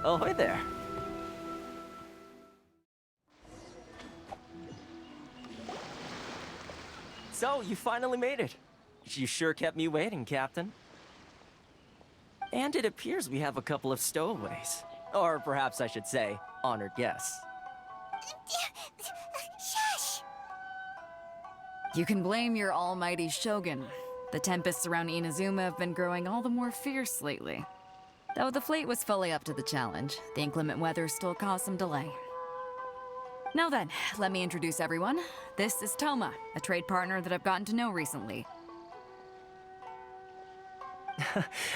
Ahoy there. So, you finally made it. You sure kept me waiting, Captain. And it appears we have a couple of stowaways. Or perhaps I should say, honored guests. Shush! You can blame your almighty Shogun. The tempests around Inazuma have been growing all the more fierce lately. Though the fleet was fully up to the challenge, the inclement weather still caused some delay. Now then, let me introduce everyone. This is Toma, a trade partner that I've gotten to know recently.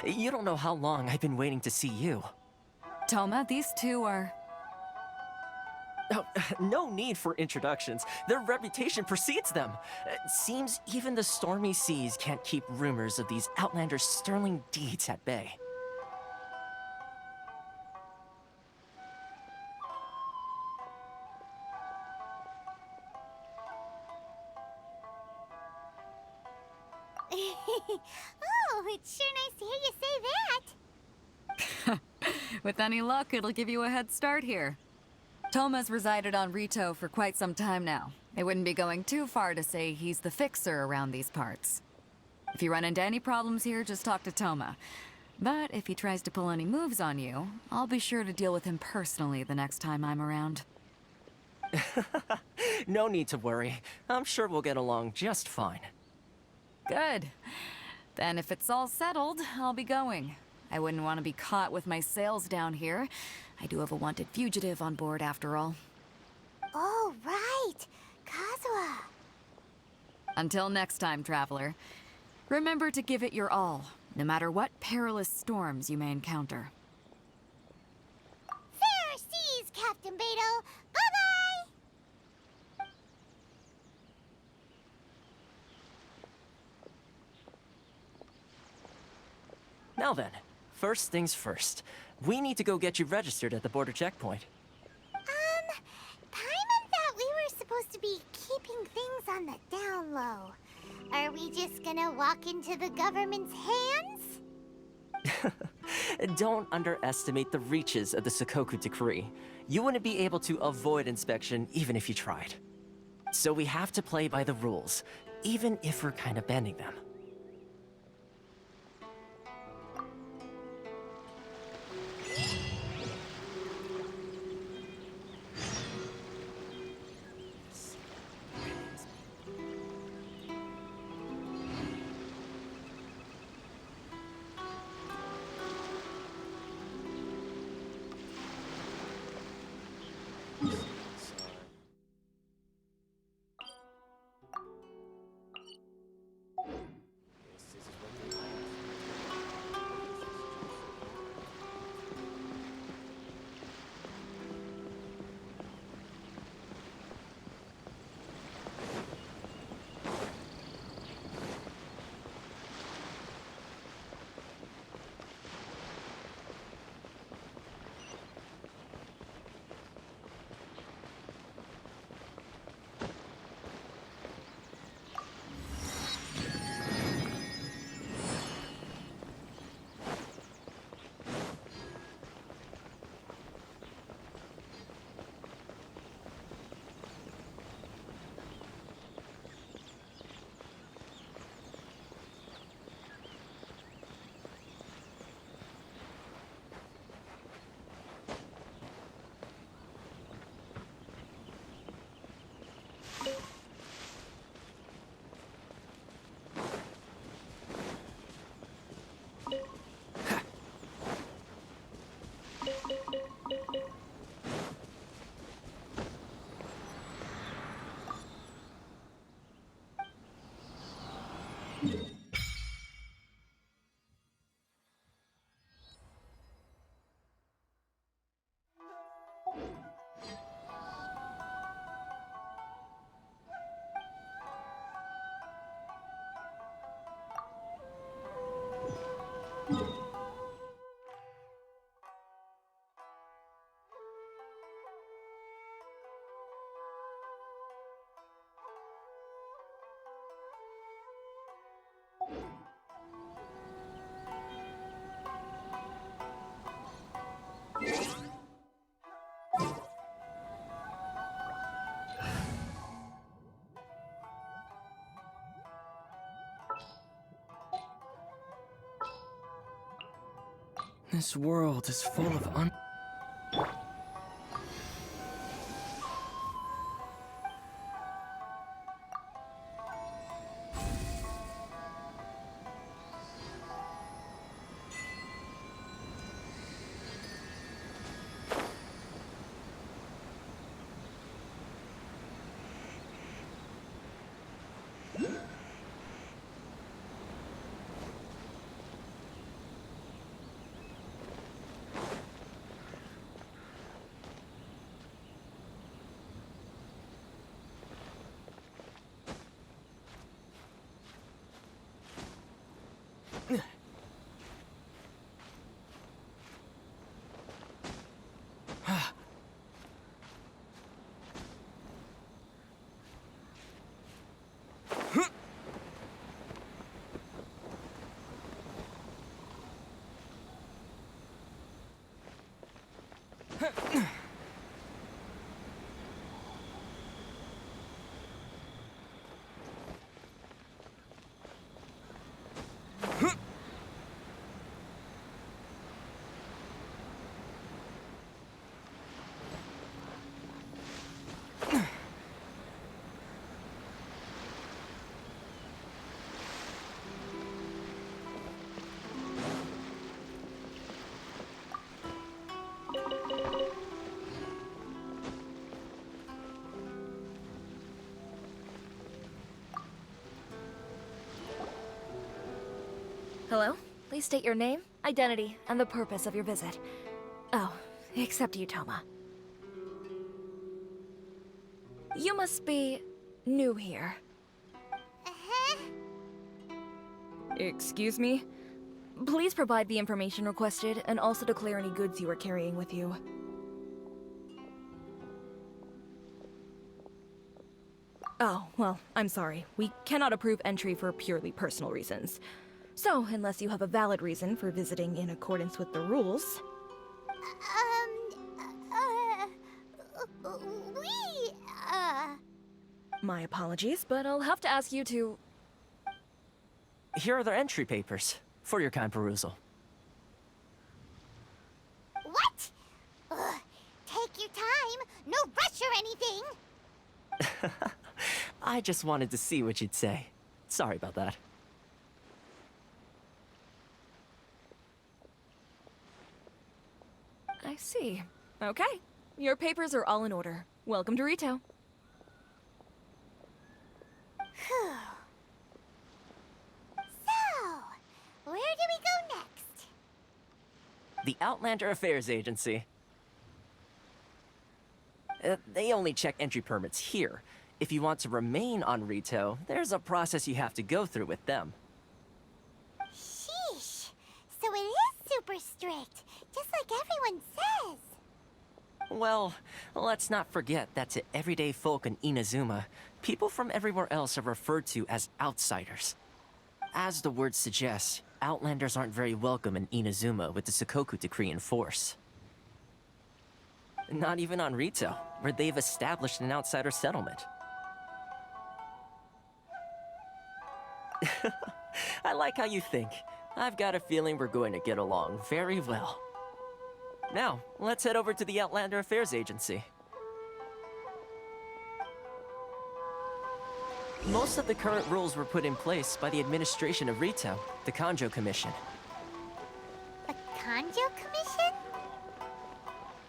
You don't know how long I've been waiting to see you. Toma, these two are... Oh, no need for introductions. Their reputation precedes them. Seems even the stormy seas can't keep rumors of these outlanders' sterling deeds at bay. Oh, it's sure nice to hear you say that. With any luck, it'll give you a head start here. Toma's resided on Rito for quite some time now. It wouldn't be going too far to say he's the fixer around these parts. If you run into any problems here, just talk to Toma. But if he tries to pull any moves on you, I'll be sure to deal with him personally the next time I'm around. No need to worry. I'm sure we'll get along just fine. Good. Then if it's all settled, I'll be going. I wouldn't want to be caught with my sails down here. I do have a wanted fugitive on board after all. Oh, right. Kazuha. Until next time, traveler. Remember to give it your all, no matter what perilous storms you may encounter. Fair seas, Captain Beidou. Bye-bye! Now then, first things first. We need to go get you registered at the border checkpoint. Paimon thought we were supposed to be keeping things on the down low. Are we just gonna walk into the government's hands? Don't underestimate the reaches of the Sakoku Decree. You wouldn't be able to avoid inspection even if you tried. So we have to play by the rules, even if we're kind of bending them. This world is full of Hello? Please state your name, identity, and the purpose of your visit. Oh, except you, Toma. You must be new here. Uh-huh. Excuse me? Please provide the information requested and also declare any goods you are carrying with you. Oh, well, I'm sorry. We cannot approve entry for purely personal reasons. So, unless you have a valid reason for visiting in accordance with the rules... We, My apologies, but I'll have to ask you to... Here are their entry papers, for your kind perusal. What? Ugh, take your time. No rush or anything. I just wanted to see what you'd say. Sorry about that. I see. Okay. Your papers are all in order. Welcome to Rito. Phew. So, where do we go next? The Outlander Affairs Agency. They only check entry permits here. If you want to remain on Rito, there's a process you have to go through with them. Sheesh. So it is super strict, just like everyone says. Well, let's not forget that to everyday folk in Inazuma, people from everywhere else are referred to as outsiders. As the word suggests, Outlanders aren't very welcome in Inazuma with the Sakoku Decree in force. Not even on Rito, where they've established an outsider settlement. I like how you think. I've got a feeling we're going to get along very well. Now, let's head over to the Outlander Affairs Agency. Most of the current rules were put in place by the administration of Rito, the Kanjo Commission. The Kanjo Commission?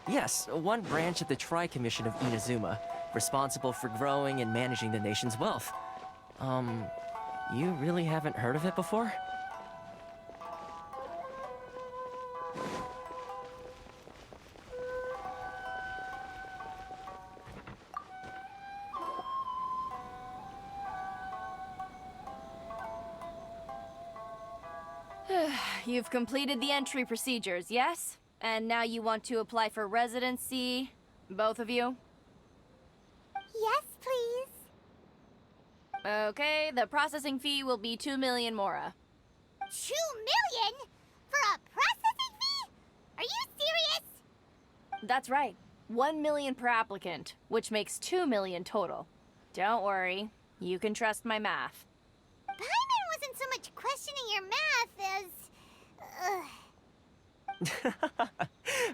Yes, one branch of the Tri-Commission of Inazuma, responsible for growing and managing the nation's wealth. You really haven't heard of it before? You've completed the entry procedures, yes? And now you want to apply for residency? Both of you? Yes, please. Okay, the processing fee will be 2 million mora. 2 million? For a processing fee? Are you serious? That's right. 1 million per applicant, which makes 2 million total. Don't worry, you can trust my math. Paimon wasn't so much questioning your math as...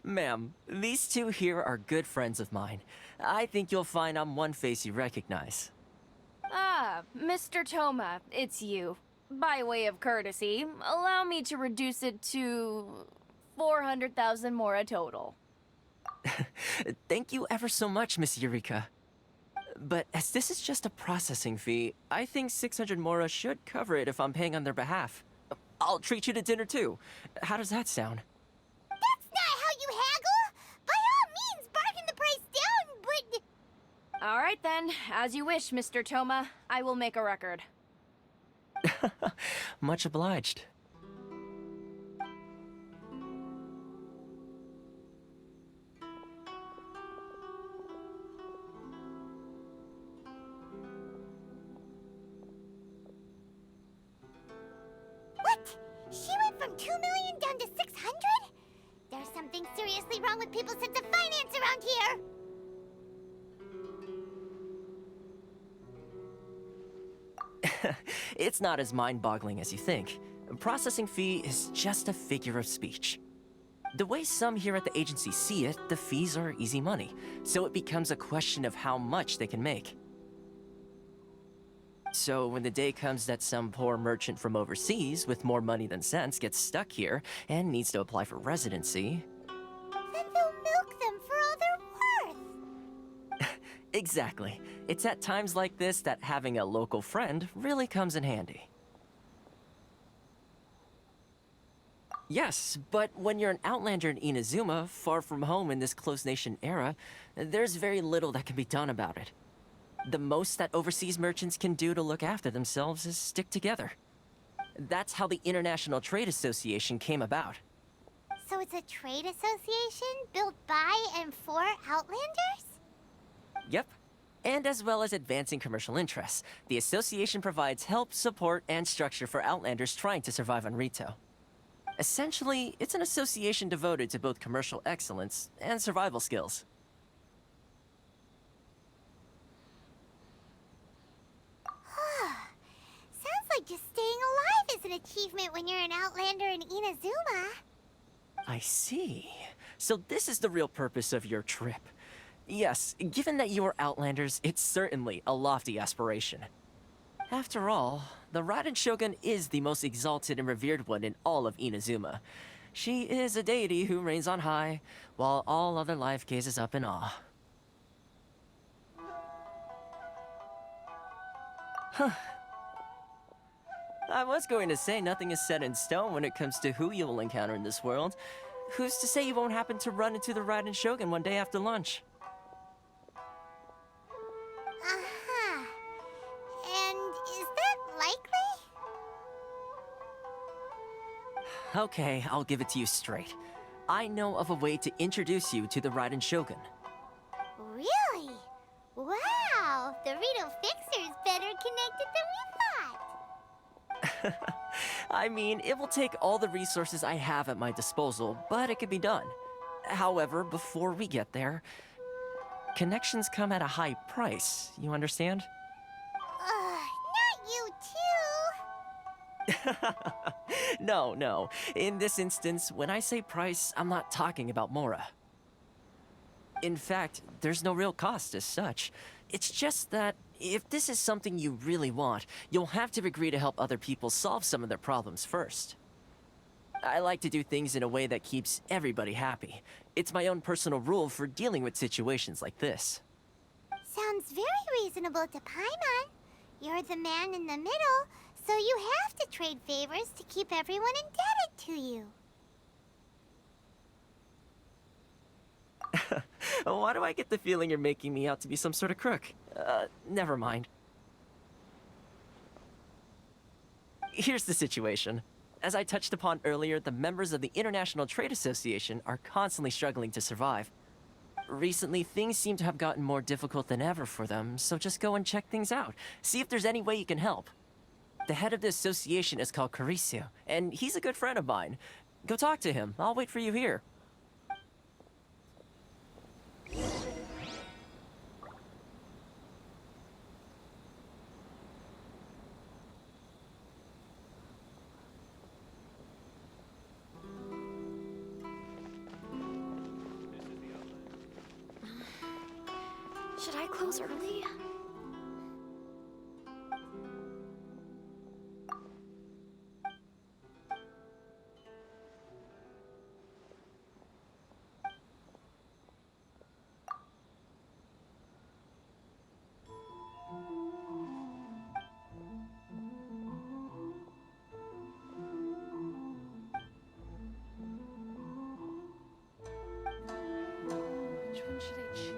Ma'am, these two here are good friends of mine. I think you'll find I'm one face you recognize. Ah, Mr. Toma, it's you. By way of courtesy, allow me to reduce it to 400,000 mora total. Thank you ever so much, Miss Eureka. But as this is just a processing fee, I think 600 mora should cover it if I'm paying on their behalf. I'll treat you to dinner too. How does that sound? That's not how you haggle! By all means, bargain the price down, but... All right then, as you wish, Mr. Toma. I will make a record. Much obliged. What? She went from 2 million down to 600? There's something seriously wrong with people's sense of finance around here! It's not as mind-boggling as you think. Processing fee is just a figure of speech. The way some here at the agency see it, the fees are easy money, so it becomes a question of how much they can make. So when the day comes that some poor merchant from overseas with more money than sense gets stuck here and needs to apply for residency... Then they'll milk them for all they're worth! Exactly. It's at times like this that having a local friend really comes in handy. Yes, but when you're an outlander in Inazuma, far from home in this closed nation era, there's very little that can be done about it. The most that overseas merchants can do to look after themselves is stick together. That's how the International Trade Association came about. So it's a trade association built by and for Outlanders? Yep. And as well as advancing commercial interests, the association provides help, support, and structure for Outlanders trying to survive on Rito. Essentially, it's an association devoted to both commercial excellence and survival skills. Sounds like just staying alive is an achievement when you're an Outlander in Inazuma. I see. So this is the real purpose of your trip. Yes, given that you are Outlanders, it's certainly a lofty aspiration. After all, the Raiden Shogun is the most exalted and revered one in all of Inazuma. She is a deity who reigns on high, while all other life gazes up in awe. Huh. I was going to say nothing is set in stone when it comes to who you will encounter in this world. Who's to say you won't happen to run into the Raiden Shogun one day after lunch? Uh-huh. And is that likely? Okay, I'll give it to you straight. I know of a way to introduce you to the Raiden Shogun. Really? Wow! The Rito Fixer's better connected than we thought! I mean, it will take all the resources I have at my disposal, but it can be done. However, before we get there, connections come at a high price, you understand? Not you too! No. In this instance, when I say price, I'm not talking about Mora. In fact, there's no real cost as such. It's just that if this is something you really want, you'll have to agree to help other people solve some of their problems first. I like to do things in a way that keeps everybody happy. It's my own personal rule for dealing with situations like this. Sounds very reasonable to Paimon. You're the man in the middle, so you have to trade favors to keep everyone indebted to you. Why do I get the feeling you're making me out to be some sort of crook? Never mind. Here's the situation. As I touched upon earlier, the members of the International Trade Association are constantly struggling to survive. Recently, things seem to have gotten more difficult than ever for them, so just go and check things out. See if there's any way you can help. The head of the association is called Carisio, and he's a good friend of mine. Go talk to him. I'll wait for you here. Should I close early? Which one should I choose?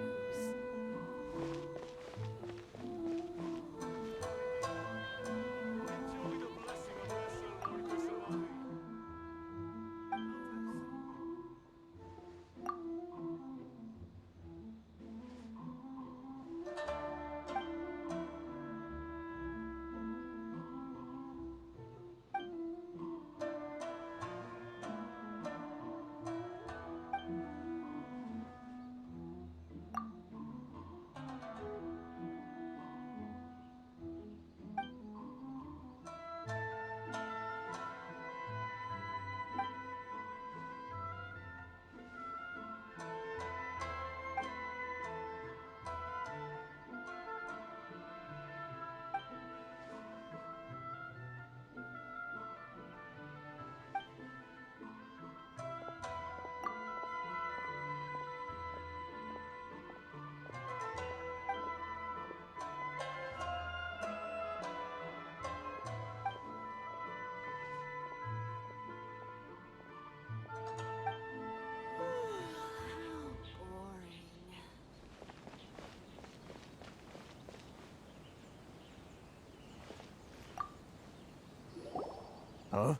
Huh?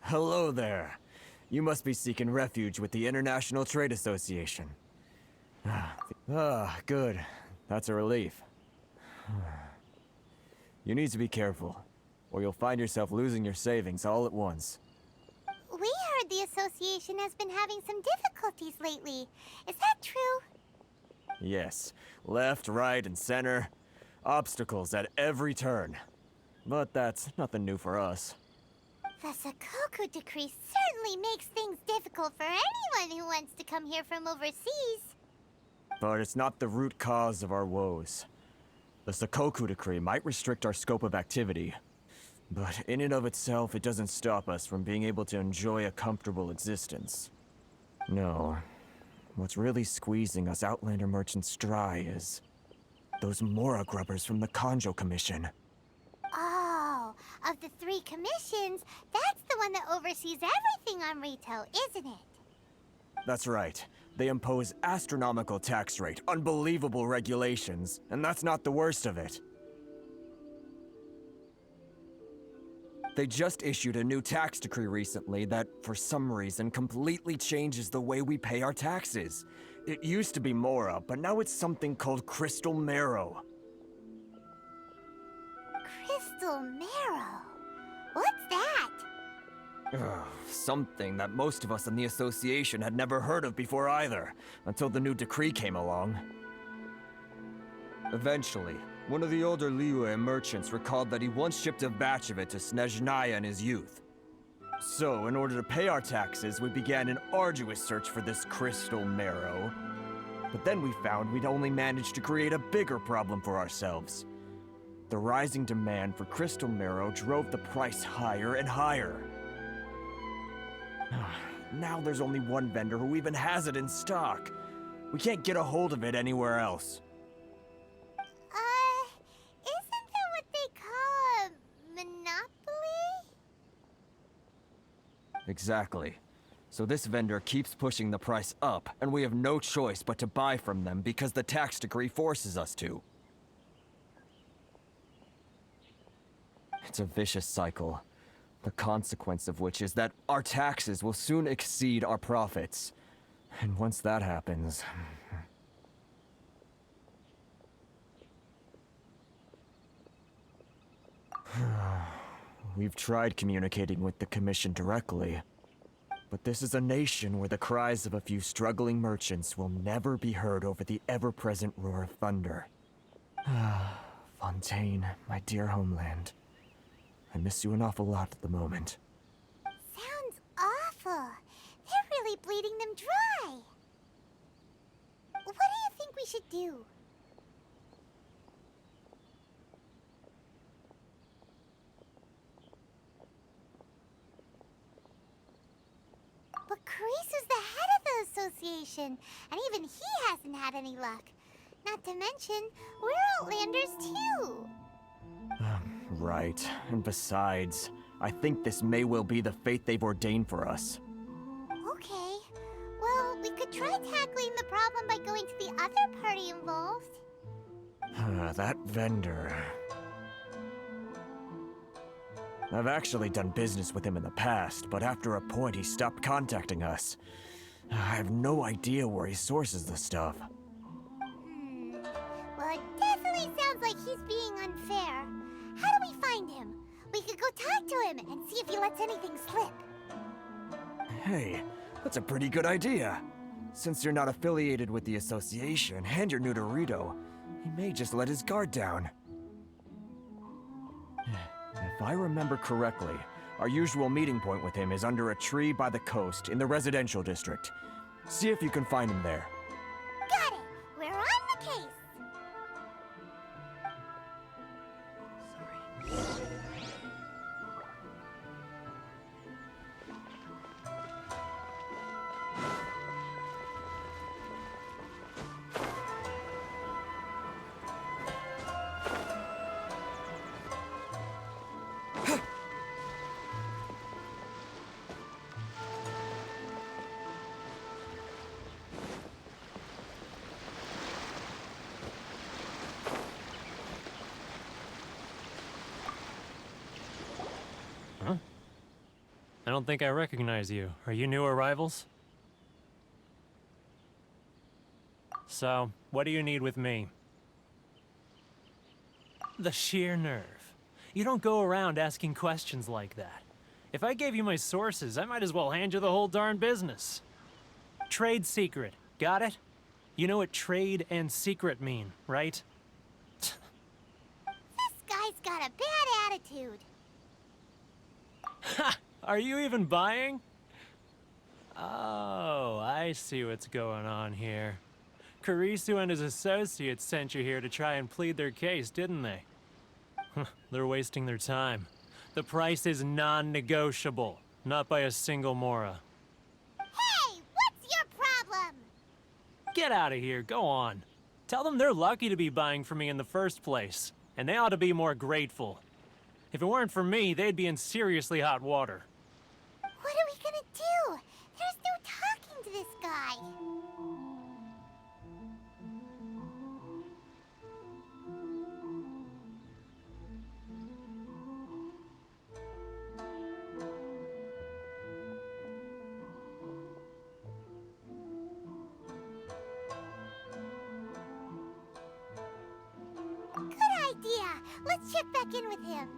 Hello there. You must be seeking refuge with the International Trade Association. Good. That's a relief. You need to be careful, or you'll find yourself losing your savings all at once. We heard the association has been having some difficulties lately. Is that true? Yes. Left, right, and center. Obstacles at every turn. But that's nothing new for us. The Sakoku Decree certainly makes things difficult for anyone who wants to come here from overseas. But it's not the root cause of our woes. The Sakoku Decree might restrict our scope of activity, but in and of itself, it doesn't stop us from being able to enjoy a comfortable existence. No. What's really squeezing us Outlander merchants dry is those Mora grubbers from the Kanjo Commission. Oh, of the 3 commissions, that's the one that oversees everything on retail, isn't it? That's right. They impose astronomical tax rate, unbelievable regulations, and that's not the worst of it. They just issued a new tax decree recently that, for some reason, completely changes the way we pay our taxes. It used to be Mora, but now it's something called Crystal Marrow. Crystal Marrow? What's that? Something that most of us in the association had never heard of before either, until the new decree came along. Eventually, one of the older Liyue merchants recalled that he once shipped a batch of it to Snezhnaya in his youth. So, in order to pay our taxes, we began an arduous search for this Crystal Marrow. But then we found we'd only managed to create a bigger problem for ourselves. The rising demand for Crystal Marrow drove the price higher and higher. Now there's only one vendor who even has it in stock. We can't get a hold of it anywhere else. Isn't that what they call a monopoly? Exactly. So this vendor keeps pushing the price up, and we have no choice but to buy from them because the tax decree forces us to. It's a vicious cycle. The consequence of which is that our taxes will soon exceed our profits. And once that happens... We've tried communicating with the Commission directly. But this is a nation where the cries of a few struggling merchants will never be heard over the ever-present roar of thunder. Fontaine, my dear homeland. I miss you an awful lot at the moment. Sounds awful. They're really bleeding them dry. What do you think we should do? Association, and even he hasn't had any luck. Not to mention, we're Outlanders too. Right. And besides, I think this may well be the fate they've ordained for us. Okay. Well, we could try tackling the problem by going to the other party involved. That vendor. I've actually done business with him in the past, but after a point he stopped contacting us. I have no idea where he sources the stuff. Well, it definitely sounds like he's being unfair. How do we find him? We could go talk to him and see if he lets anything slip. Hey, that's a pretty good idea. Since you're not affiliated with the association and you're new to Rito, he may just let his guard down. If I remember correctly, our usual meeting point with him is under a tree by the coast in the residential district. See if you can find him there. Got it! We're on the case! I don't think I recognize you. Are you new arrivals? So, what do you need with me? The sheer nerve. You don't go around asking questions like that. If I gave you my sources, I might as well hand you the whole darn business. Trade secret. Got it? You know what trade and secret mean, right? This guy's got a bad attitude. Ha! Are you even buying? Oh, I see what's going on here. Kurisu and his associates sent you here to try and plead their case, didn't they? They're wasting their time. The price is non-negotiable, not by a single Mora. Hey, what's your problem? Get out of here, go on. Tell them they're lucky to be buying from me in the first place, and they ought to be more grateful. If it weren't for me, they'd be in seriously hot water. What are we gonna do? There's no talking to this guy. Good idea. Let's check back in with him.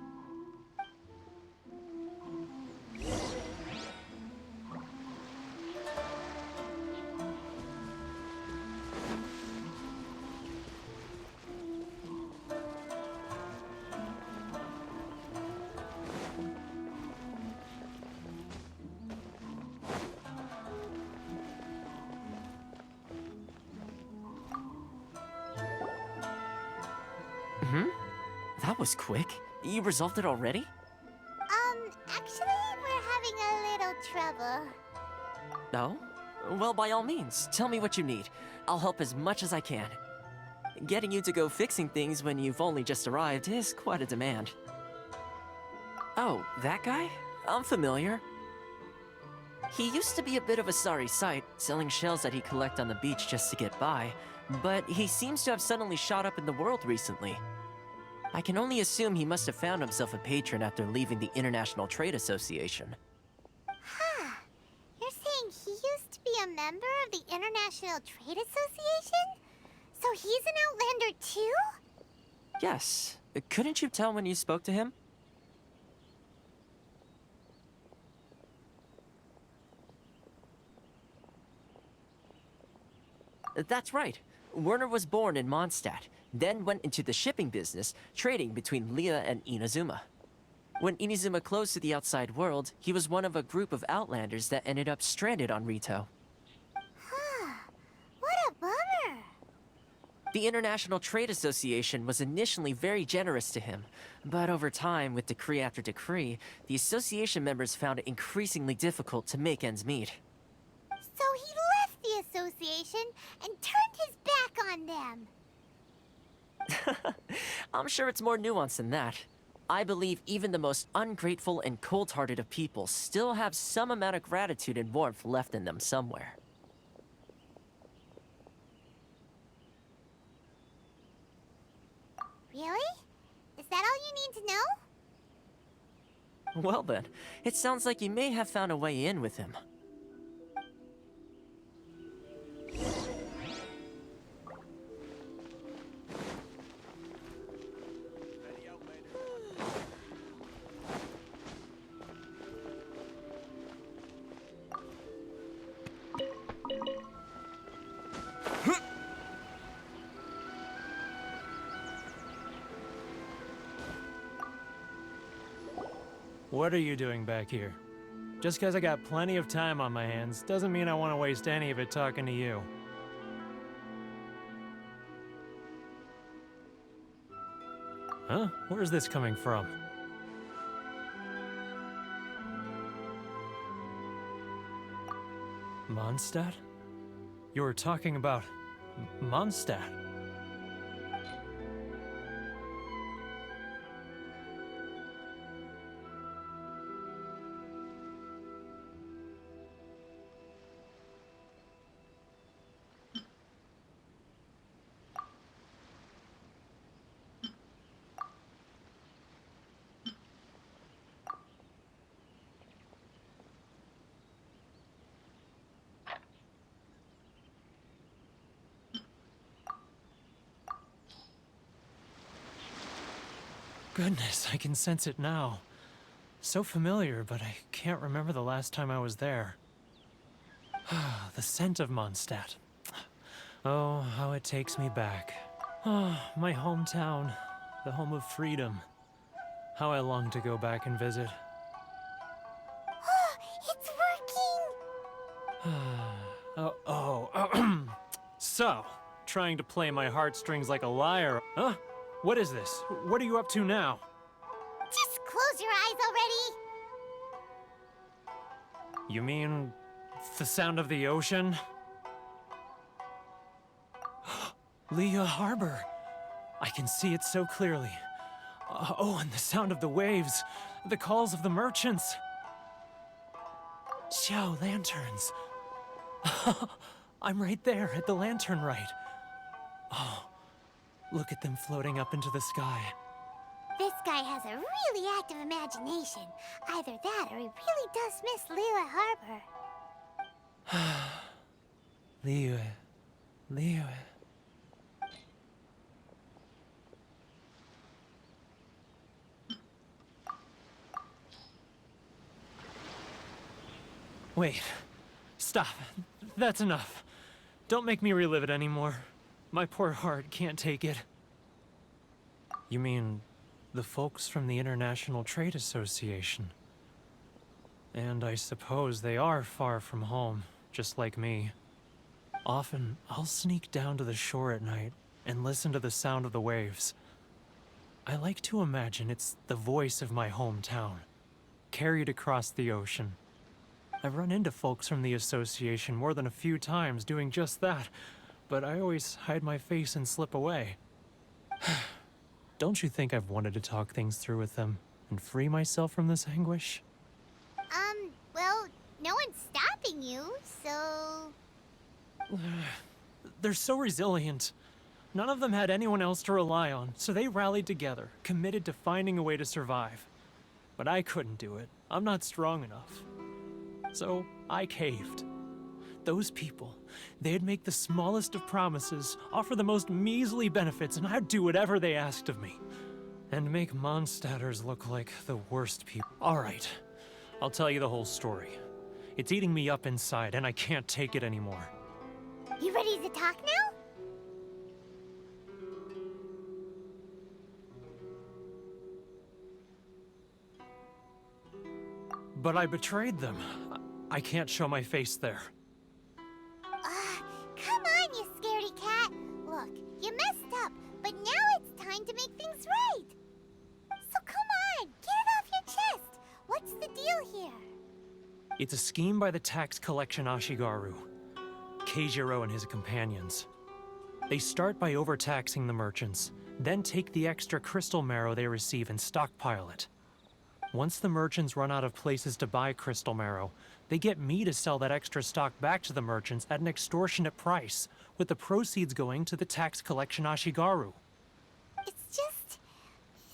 That was quick. You resolved it already? Actually, we're having a little trouble. No? Well, by all means, tell me what you need. I'll help as much as I can. Getting you to go fixing things when you've only just arrived is quite a demand. Oh, that guy? I'm familiar. He used to be a bit of a sorry sight, selling shells that he'd collect on the beach just to get by, but he seems to have suddenly shot up in the world recently. I can only assume he must have found himself a patron after leaving the International Trade Association. Huh. You're saying he used to be a member of the International Trade Association? So he's an Outlander too? Yes. Couldn't you tell when you spoke to him? That's right. Werner was born in Mondstadt, then went into the shipping business, trading between Leah and Inazuma. When Inazuma closed to the outside world, he was one of a group of Outlanders that ended up stranded on Rito. Huh. What a bummer. The International Trade Association was initially very generous to him, but over time, with decree after decree, the association members found it increasingly difficult to make ends meet. So he left the Association and turned his back on them. I'm sure it's more nuanced than that. I believe even the most ungrateful and cold-hearted of people still have some amount of gratitude and warmth left in them somewhere. Really? Is that all you need to know? Well then, it sounds like you may have found a way in with him. What are you doing back here? Just because I got plenty of time on my hands doesn't mean I want to waste any of it talking to you. Huh? Where's this coming from? Mondstadt? You were talking about Mondstadt. Goodness, I can sense it now. So familiar, but I can't remember the last time I was there. The scent of Mondstadt. Oh, how it takes me back. Oh, my hometown, the home of freedom. How I long to go back and visit. It's working! So, trying to play my heartstrings like a liar. Huh? What is this? What are you up to now? Just close your eyes already! You mean the sound of the ocean? Leah Harbor. I can see it so clearly. Oh, and the sound of the waves. The calls of the merchants. Xiao lanterns. I'm right there at the lantern right. Oh, look at them floating up into the sky. This guy has a really active imagination. Either that or he really does miss Liyue Harbor. Liyue. Wait. Stop. That's enough. Don't make me relive it anymore. My poor heart can't take it. You mean the folks from the International Trade Association? And I suppose they are far from home, just like me. Often, I'll sneak down to the shore at night and listen to the sound of the waves. I like to imagine it's the voice of my hometown, carried across the ocean. I've run into folks from the association more than a few times doing just that, but I always hide my face and slip away. Don't you think I've wanted to talk things through with them and free myself from this anguish? Well, no one's stopping you, so... They're so resilient. None of them had anyone else to rely on, so they rallied together, committed to finding a way to survive. But I couldn't do it. I'm not strong enough. So I caved. Those people, they'd make the smallest of promises, offer the most measly benefits, and I'd do whatever they asked of me. And make Mondstadters look like the worst people. All right, I'll tell you the whole story. It's eating me up inside, and I can't take it anymore. You ready to talk now? But I betrayed them. I can't show my face there. Come on, you scaredy cat. Look, you messed up, but now it's time to make things right. So come on, get it off your chest. What's the deal here? It's a scheme by the tax collection Ashigaru. Keijiro and his companions. They start by overtaxing the merchants, then take the extra crystal marrow they receive and stockpile it. Once the merchants run out of places to buy crystal marrow, they get me to sell that extra stock back to the merchants at an extortionate price, with the proceeds going to the tax collection Ashigaru.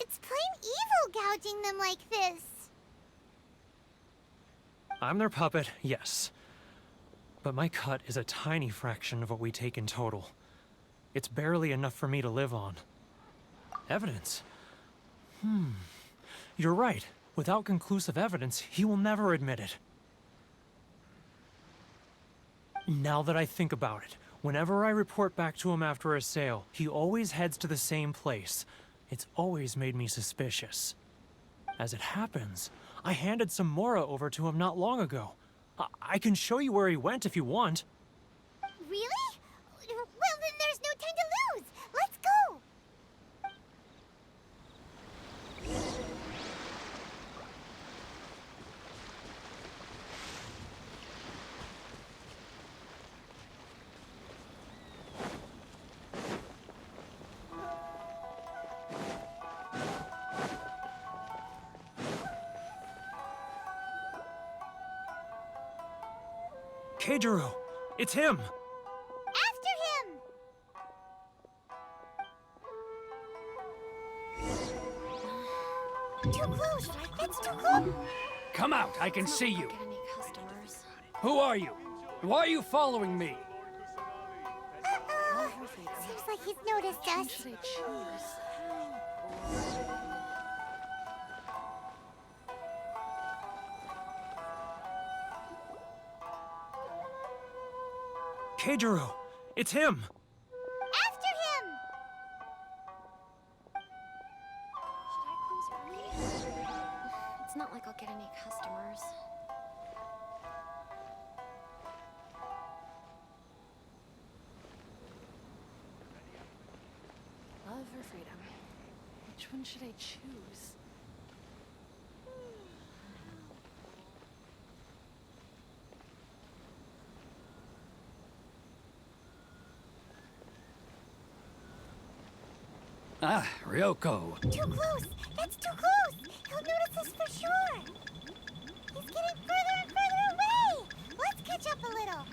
It's plain evil gouging them like this. I'm their puppet, yes. But my cut is a tiny fraction of what we take in total. It's barely enough for me to live on. Evidence? You're right. Without conclusive evidence, he will never admit it. Now that I think about it, whenever I report back to him after a sale, he always heads to the same place. It's always made me suspicious. As it happens, I handed some Mora over to him not long ago. I can show you where he went if you want. Really? Well, then there's no time to lose. Let's go. Keijiro! It's him! After him! Too close! That's too close! Come out, I can see you. Who are you? Why are you following me? Uh-oh. Seems like he's noticed us. Keijiro! It's him! After him! It's not like I'll get any customers. Love or freedom? Which one should I choose? Ah, Ryoko. Too close! That's too close! He'll notice us for sure! He's getting further and further away! Let's catch up a little.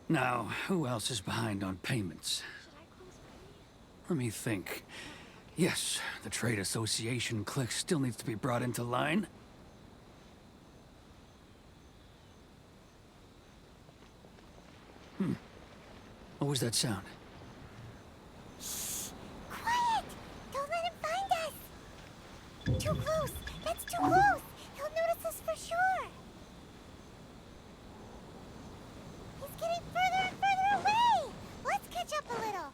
Now, who else is behind on payments? Let me think. Yes, the Trade Association clique still needs to be brought into line. What was that sound? Quiet! Don't let him find us! Too close! That's too close! He'll notice us for sure! He's getting further and further away! Let's catch up a little!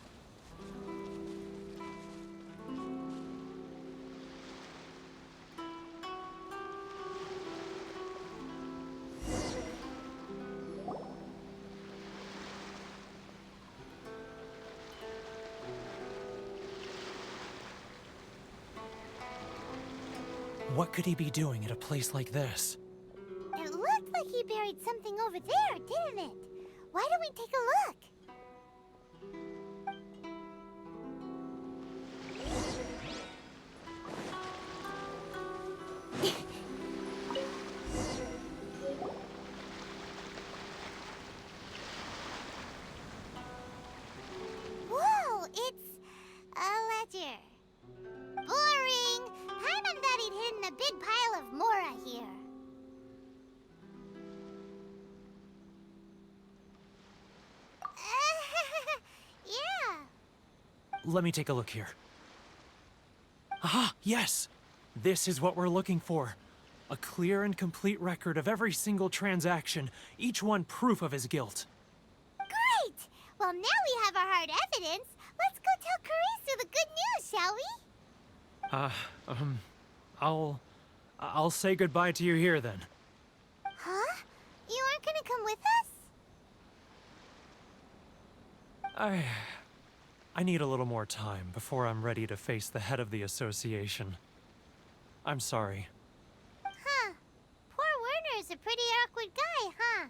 What could he be doing at a place like this? It looked like he buried something over there, didn't it? Why don't we take a look? Whoa, it's a ledger. Boring! Paimon thought he'd hidden a big pile of Mora here. Yeah. Let me take a look here. Ah, yes! This is what we're looking for. A clear and complete record of every single transaction, each one proof of his guilt. Great! Well, now we have our hard evidence. Let's go tell Karisu the good news, shall we? I'll say goodbye to you here then. Huh? You aren't gonna come with us? I need a little more time before I'm ready to face the head of the association. I'm sorry. Huh. Poor Werner's a pretty awkward guy, huh?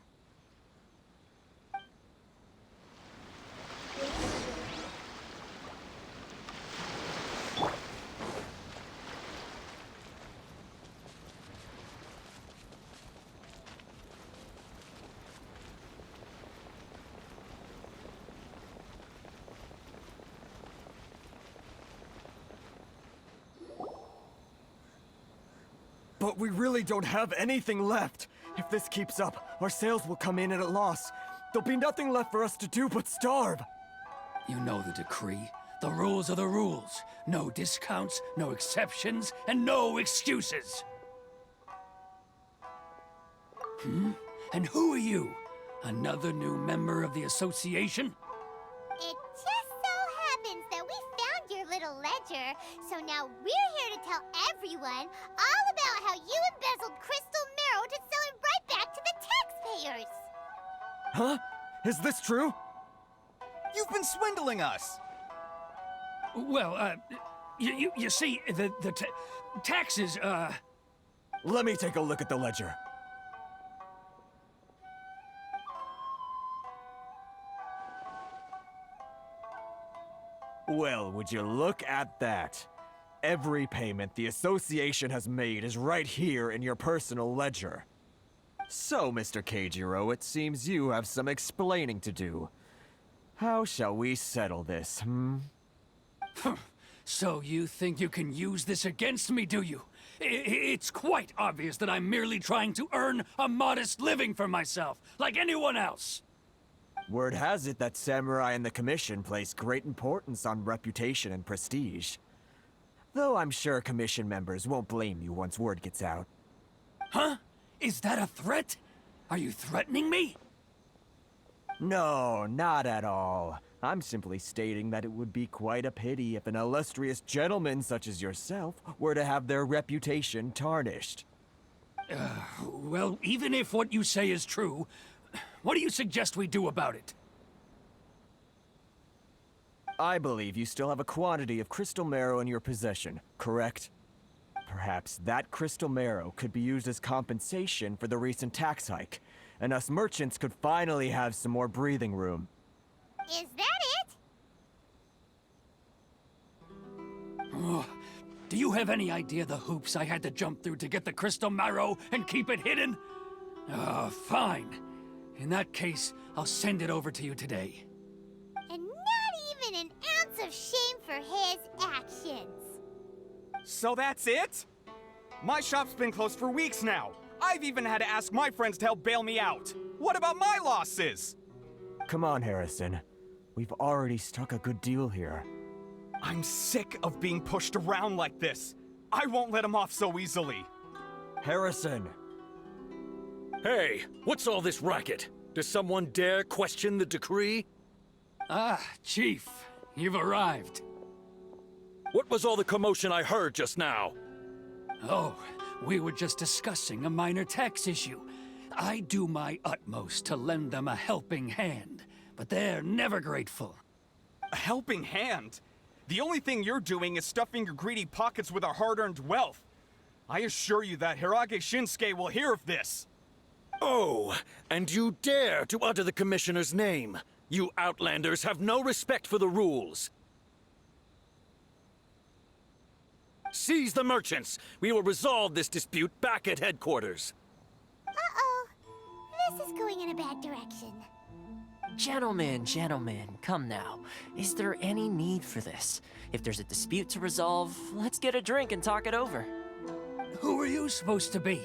But we really don't have anything left. If this keeps up, our sales will come in at a loss. There'll be nothing left for us to do but starve. You know the decree. The rules are the rules. No discounts, no exceptions, and no excuses. And who are you? Another new member of the association? It just so happens that we found your little ledger, so now we're here to tell everyone all about how you embezzled crystal marrow to sell it right back to the taxpayers. Huh? Is this true? You've been swindling us! Well, you see, the taxes, Let me take a look at the ledger. Well, would you look at that? Every payment the association has made is right here in your personal ledger. So, Mr. Keijiro, it seems you have some explaining to do. How shall we settle this, So you think you can use this against me, do you? It's quite obvious that I'm merely trying to earn a modest living for myself, like anyone else. Word has it that Samurai and the Commission place great importance on reputation and prestige. Though I'm sure Commission members won't blame you once word gets out. Huh? Is that a threat? Are you threatening me? No, not at all. I'm simply stating that it would be quite a pity if an illustrious gentleman such as yourself were to have their reputation tarnished. Well, even if what you say is true, what do you suggest we do about it? I believe you still have a quantity of crystal marrow in your possession, correct? Perhaps that crystal marrow could be used as compensation for the recent tax hike, and us merchants could finally have some more breathing room. Is that it? Oh, do you have any idea the hoops I had to jump through to get the crystal marrow and keep it hidden? Fine. In that case, I'll send it over to you today. And not even an ounce of shame for his actions. So that's it? My shop's been closed for weeks now. I've even had to ask my friends to help bail me out. What about my losses? Come on, Harrison. We've already struck a good deal here. I'm sick of being pushed around like this. I won't let him off so easily. Harrison! Hey, what's all this racket? Does someone dare question the decree? Ah, Chief, you've arrived. What was all the commotion I heard just now? Oh, we were just discussing a minor tax issue. I do my utmost to lend them a helping hand, but they're never grateful. A helping hand? The only thing you're doing is stuffing your greedy pockets with our hard-earned wealth. I assure you that Hirage Shinsuke will hear of this. Oh, and you dare to utter the Commissioner's name. You Outlanders have no respect for the rules. Seize the merchants. We will resolve this dispute back at headquarters. Uh-oh. This is going in a bad direction. Gentlemen, come now. Is there any need for this? If there's a dispute to resolve, let's get a drink and talk it over. Who are you supposed to be?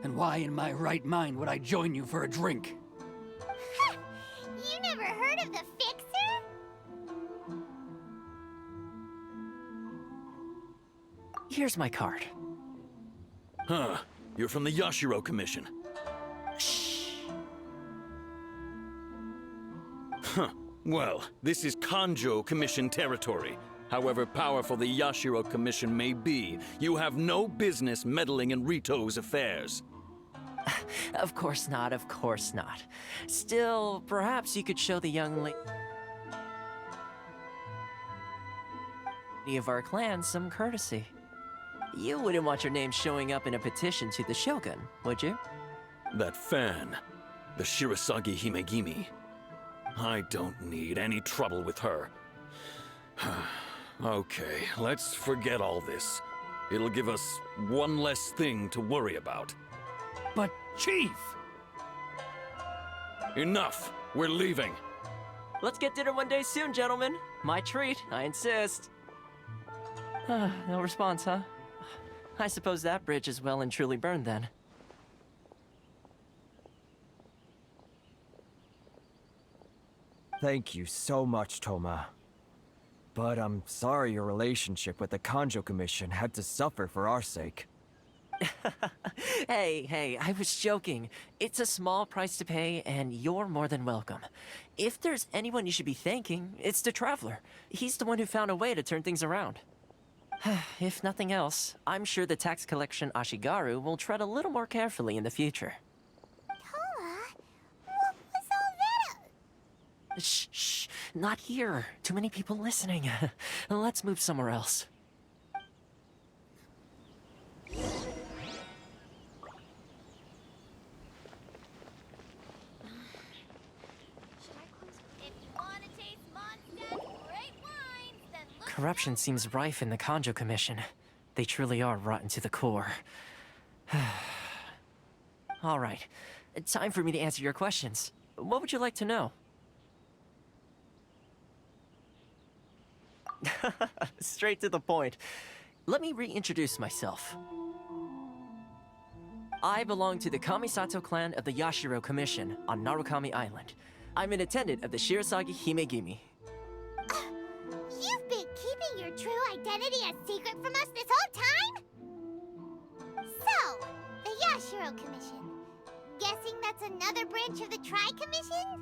And why in my right mind would I join you for a drink? You never heard of the Fixer? Here's my card. Huh. You're from the Yashiro Commission. Huh. Well, this is Kanjo Commission territory. However powerful the Yashiro Commission may be, you have no business meddling in Rito's affairs. Of course not, of course not. Still, perhaps you could show the young lady... any of our clans some courtesy. You wouldn't want your name showing up in a petition to the Shogun, would you? That fan, the Shirasagi Himegimi. I don't need any trouble with her. Okay, let's forget all this. It'll give us one less thing to worry about. But, Chief! Enough! We're leaving. Let's get dinner one day soon, gentlemen. My treat, I insist. No response, huh? I suppose that bridge is well and truly burned then. Thank you so much, Toma. But I'm sorry your relationship with the Kanjo Commission had to suffer for our sake. Hey, I was joking. It's a small price to pay, and you're more than welcome. If there's anyone you should be thanking, it's the Traveler. He's the one who found a way to turn things around. If nothing else, I'm sure the tax collection Ashigaru will tread a little more carefully in the future. Toma, what was all that? Shh, not here. Too many people listening. Let's move somewhere else. If you want to taste Mondstadt's great wines, then look Corruption seems rife in the Kanjo Commission. They truly are rotten to the core. All right, time for me to answer your questions. What would you like to know? Straight to the point. Let me reintroduce myself. I belong to the Kamisato clan of the Yashiro Commission on Narukami Island. I'm an attendant of the Shirasagi Himegimi. You've been keeping your true identity a secret from us this whole time? So, the Yashiro Commission. Guessing that's another branch of the Tri-Commission?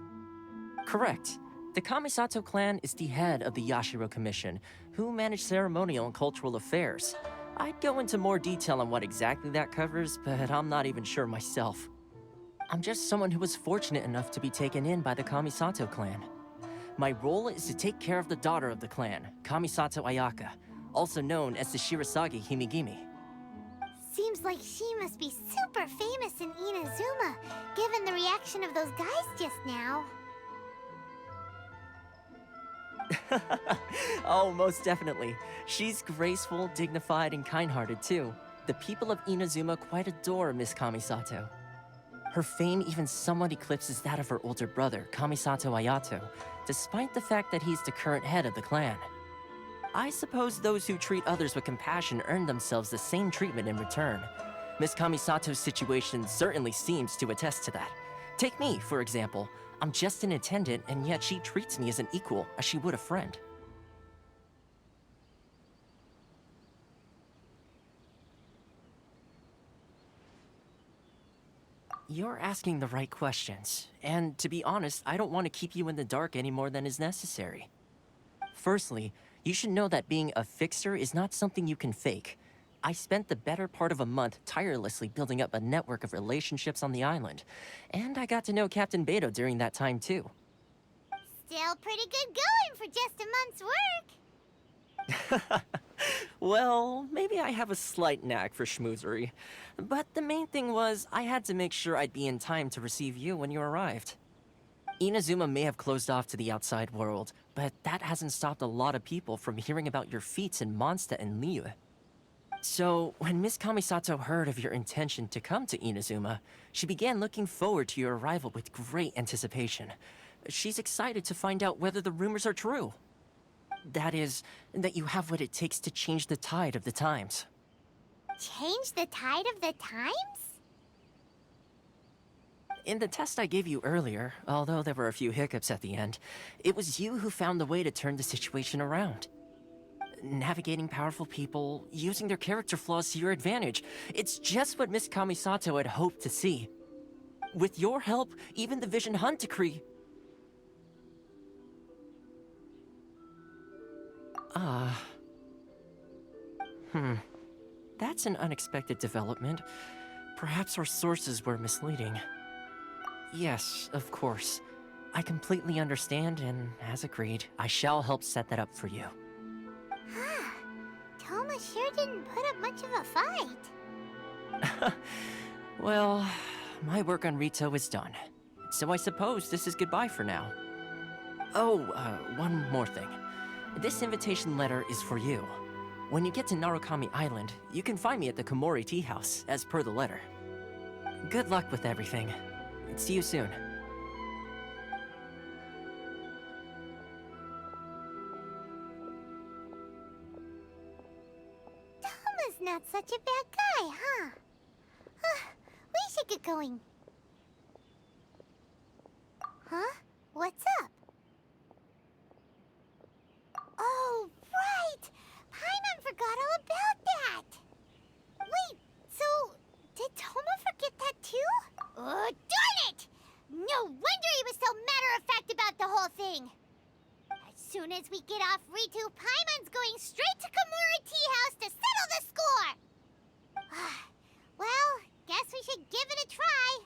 Correct. The Kamisato clan is the head of the Yashiro Commission, who manage ceremonial and cultural affairs. I'd go into more detail on what exactly that covers, but I'm not even sure myself. I'm just someone who was fortunate enough to be taken in by the Kamisato clan. My role is to take care of the daughter of the clan, Kamisato Ayaka, also known as the Shirasagi Himegimi. Seems like she must be super famous in Inazuma, given the reaction of those guys just now. Oh, most definitely. She's graceful, dignified, and kind-hearted too. The people of Inazuma quite adore Miss Kamisato. Her fame even somewhat eclipses that of her older brother, Kamisato Ayato, despite the fact that he's the current head of the clan. I suppose those who treat others with compassion earn themselves the same treatment in return. Miss Kamisato's situation certainly seems to attest to that. Take me, for example. I'm just an attendant, and yet she treats me as an equal, as she would a friend. You're asking the right questions, and to be honest, I don't want to keep you in the dark any more than is necessary. Firstly, you should know that being a fixer is not something you can fake. I spent the better part of a month tirelessly building up a network of relationships on the island, and I got to know Captain Beto during that time too. Still pretty good going for just a month's work. Well, maybe I have a slight knack for schmoozery, but the main thing was I had to make sure I'd be in time to receive you when you arrived. Inazuma may have closed off to the outside world, but that hasn't stopped a lot of people from hearing about your feats in Mondstadt and Liyue. So, when Miss Kamisato heard of your intention to come to Inazuma, she began looking forward to your arrival with great anticipation. She's excited to find out whether the rumors are true. That is, that you have what it takes to change the tide of the times. Change the tide of the times? In the test I gave you earlier, although there were a few hiccups at the end, it was you who found the way to turn the situation around. Navigating powerful people, using their character flaws to your advantage. It's just what Miss Kamisato had hoped to see. With your help, even the Vision Hunt Decree... That's an unexpected development. Perhaps our sources were misleading. Yes, of course. I completely understand, and as agreed, I shall help set that up for you. Toma sure didn't put up much of a fight. Well, my work on Rito is done. So I suppose this is goodbye for now. Oh, one more thing. This invitation letter is for you. When you get to Narukami Island, you can find me at the Komori Tea House, as per the letter. Good luck with everything. See you soon. Toma's not such a bad guy, huh? We should get going. Huh? What's up? Oh, right! Paimon forgot all about that! Wait, so did Toma forget that too? Oh, darn it! No wonder he was so matter-of-fact about the whole thing! As soon as we get off Ritu, Paimon's going straight to Komori Tea House to settle the score! Well, guess we should give it a try.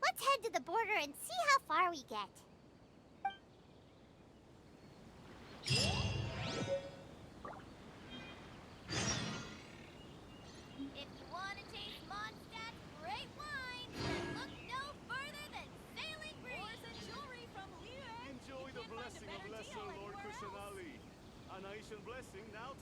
Let's head to the border and see how far we get. If you want to taste Mondstadt's great wine, then look no further than Sailing Breeze. And jewelry from Liyue. Enjoy the blessing of Lesser Lord Kusanali. A nation blessing now